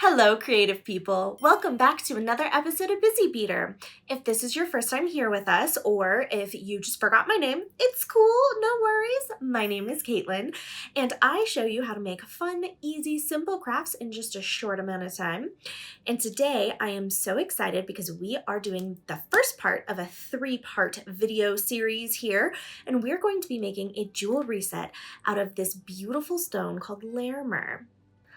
Hello, creative people. Welcome back to another episode of Busy Beader. If this is your first time here with us, or if you just forgot my name, it's cool, no worries. My name is Caitlyn, and I show you how to make fun, easy, simple crafts in just a short amount of time. And today I am so excited because we are doing the first part of a 3-part video series here, and we're going to be making a jewelry set out of this beautiful stone called Larimar.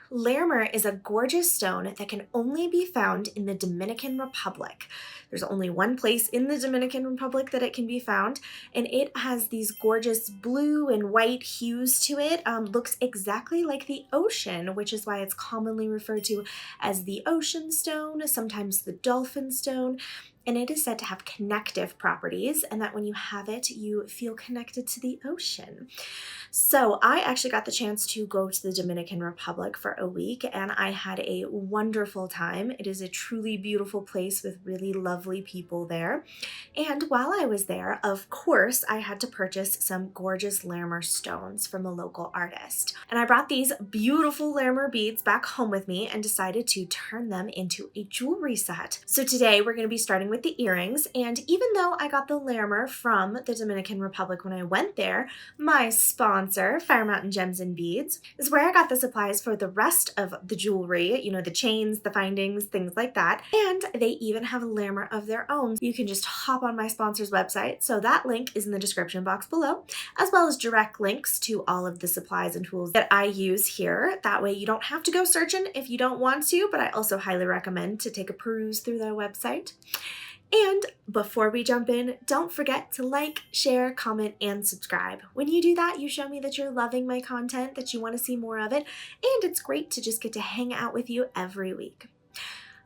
Larimar is a gorgeous stone that can only be found in the Dominican Republic. There's only one place in the Dominican Republic that it can be found, and it has these gorgeous blue and white hues to it. Looks exactly like the ocean, which is why it's commonly referred to as the ocean stone, sometimes the dolphin stone. And it is said to have connective properties, and that when you have it, you feel connected to the ocean. So I actually got the chance to go to the Dominican Republic for a week, and I had a wonderful time. It is a truly beautiful place with really lovely people there. And while I was there, of course, I had to purchase some gorgeous Larimar stones from a local artist. And I brought these beautiful Larimar beads back home with me and decided to turn them into a jewelry set. So today we're going to be starting with the earrings, and even though I got the Larimar from the Dominican Republic when I went there, my sponsor, Fire Mountain Gems and Beads, is where I got the supplies for the rest of the jewelry, you know, the chains, the findings, things like that. And they even have a Larimar of their own. You can just hop on my sponsor's website, so that link is in the description box below, as well as direct links to all of the supplies and tools that I use here. That way you don't have to go searching if you don't want to, but I also highly recommend to take a peruse through their website. And before we jump in, don't forget to like, share, comment, and subscribe. When you do that, you show me that you're loving my content, that you want to see more of it, and it's great to just get to hang out with you every week.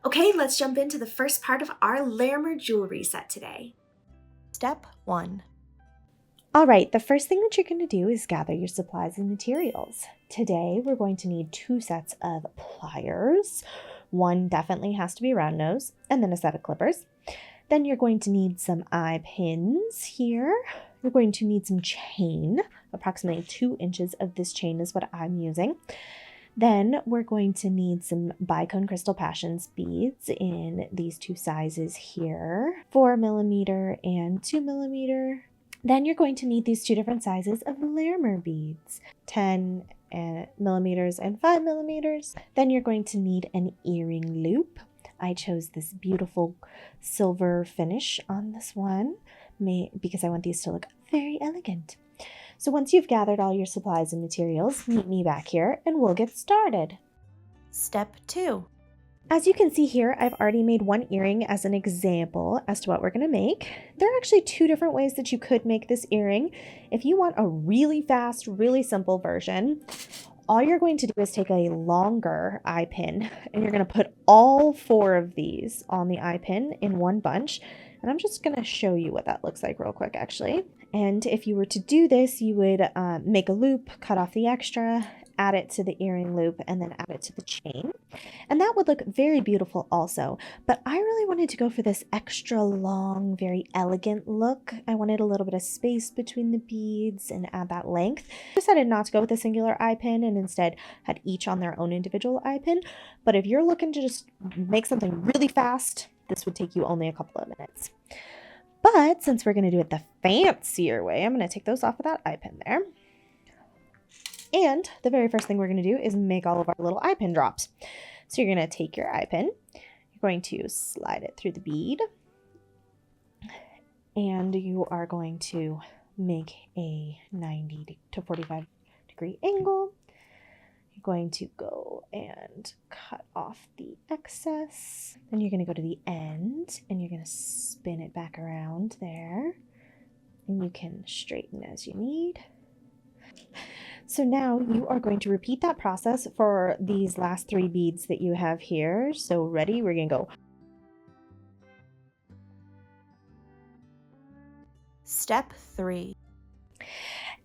Okay, let's jump into the first part of our Larimar jewelry set today. Step 1. All right, the first thing that you're going to do is gather your supplies and materials. Today, we're going to need 2 sets of pliers. One definitely has to be round nose, and then a set of clippers. Then you're going to need some eye pins here. You're going to need some chain. Approximately 2 inches of this chain is what I'm using. Then we're going to need some bicone crystal passions beads in these 2 sizes here, 4mm and 2mm. Then you're going to need these 2 different sizes of Larimar beads, 10 millimeters and 5mm. Then you're going to need an earring loop. I chose this beautiful silver finish on this one because I want these to look very elegant. So once you've gathered all your supplies and materials, meet me back here and we'll get started. Step 2. As you can see here, I've already made one earring as an example as to what we're going to make. There are actually 2 different ways that you could make this earring. If you want a really fast, really simple version, all you're going to do is take a longer eye pin and you're going to put all 4 of these on the eye pin in one bunch. And I'm just going to show you what that looks like real quick, actually. And if you were to do this, you would make a loop, cut off the extra, add it to the earring loop, and then add it to the chain. And that would look very beautiful also. But I really wanted to go for this extra long, very elegant look. I wanted a little bit of space between the beads and add that length. I decided not to go with a singular eye pin and instead had each on their own individual eye pin. But if you're looking to just make something really fast, this would take you only a couple of minutes. But since we're going to do it the fancier way, I'm going to take those off of that eye pin there. And the very first thing we're going to do is make all of our little eye pin drops. So you're going to take your eye pin, you're going to slide it through the bead, and you are going to make a 90 to 45 degree angle. You're going to go and cut off the excess. Then you're going to go to the end and you're going to spin it back around there. And you can straighten as you need. So now you are going to repeat that process for these last 3 beads that you have here. So ready? We're going to go. Step 3.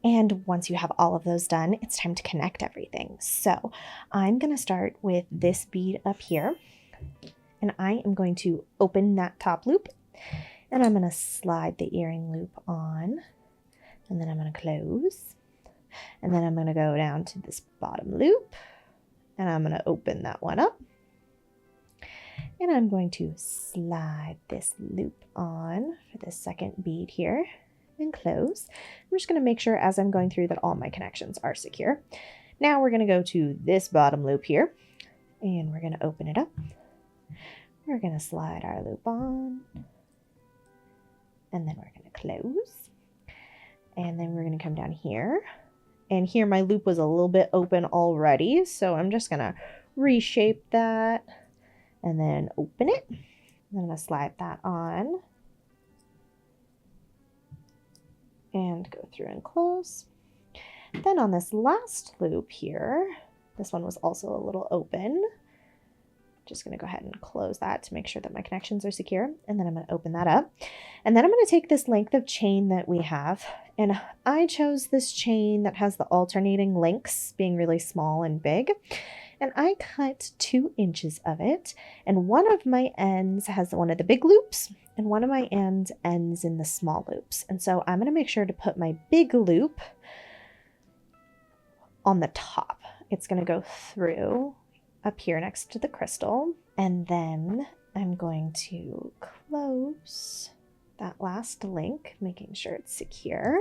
And once you have all of those done, it's time to connect everything. So I'm going to start with this bead up here, and I am going to open that top loop, and I'm going to slide the earring loop on, and then I'm going to close, and then I'm going to go down to this bottom loop, and I'm going to open that one up, And I'm going to slide this loop on for the second bead here and close. I'm just going to make sure as I'm going through that all my connections are secure. Now we're going to go to this bottom loop here and we're going to open it up. We're going to slide our loop on and then we're going to close. And then we're going to come down here. And here my loop was a little bit open already, so I'm just going to reshape that and then open it. I'm going to slide that on and go through and close. Then on this last loop here, this one was also a little open. Just going to go ahead and close that to make sure that my connections are secure. And then I'm going to open that up. And then I'm going to take this length of chain that we have. And I chose this chain that has the alternating links being really small and big. And I cut 2 inches of it. And one of my ends has one of the big loops and one of my ends ends in the small loops. And so I'm going to make sure to put my big loop on the top. It's going to go through up here next to the crystal, and then I'm going to close that last link, making sure it's secure,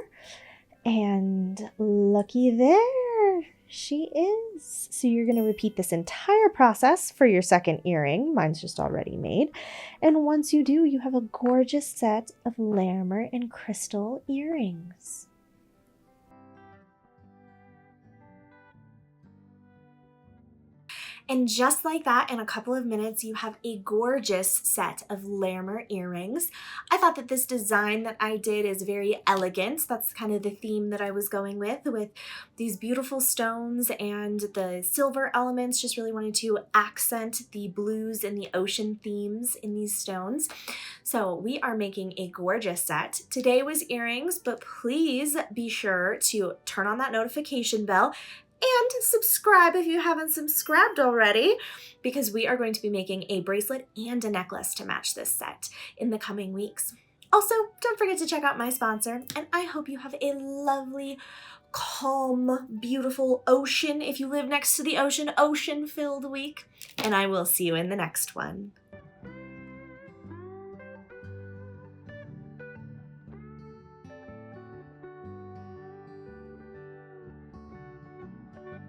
and looky there, she is. So you're going to repeat this entire process for your second earring. Mine's just already made, and once you do, you have a gorgeous set of Larimar and crystal earrings. And just like that, in a couple of minutes, you have a gorgeous set of Larimar earrings. I thought that this design that I did is very elegant. That's kind of the theme that I was going with these beautiful stones and the silver elements. Just really wanted to accent the blues and the ocean themes in these stones. So we are making a gorgeous set. Today was earrings, but please be sure to turn on that notification bell and subscribe if you haven't subscribed already, because we are going to be making a bracelet and a necklace to match this set in the coming weeks. Also, don't forget to check out my sponsor, and I hope you have a lovely, calm, beautiful ocean, if you live next to the ocean, ocean-filled week, and I will see you in the next one.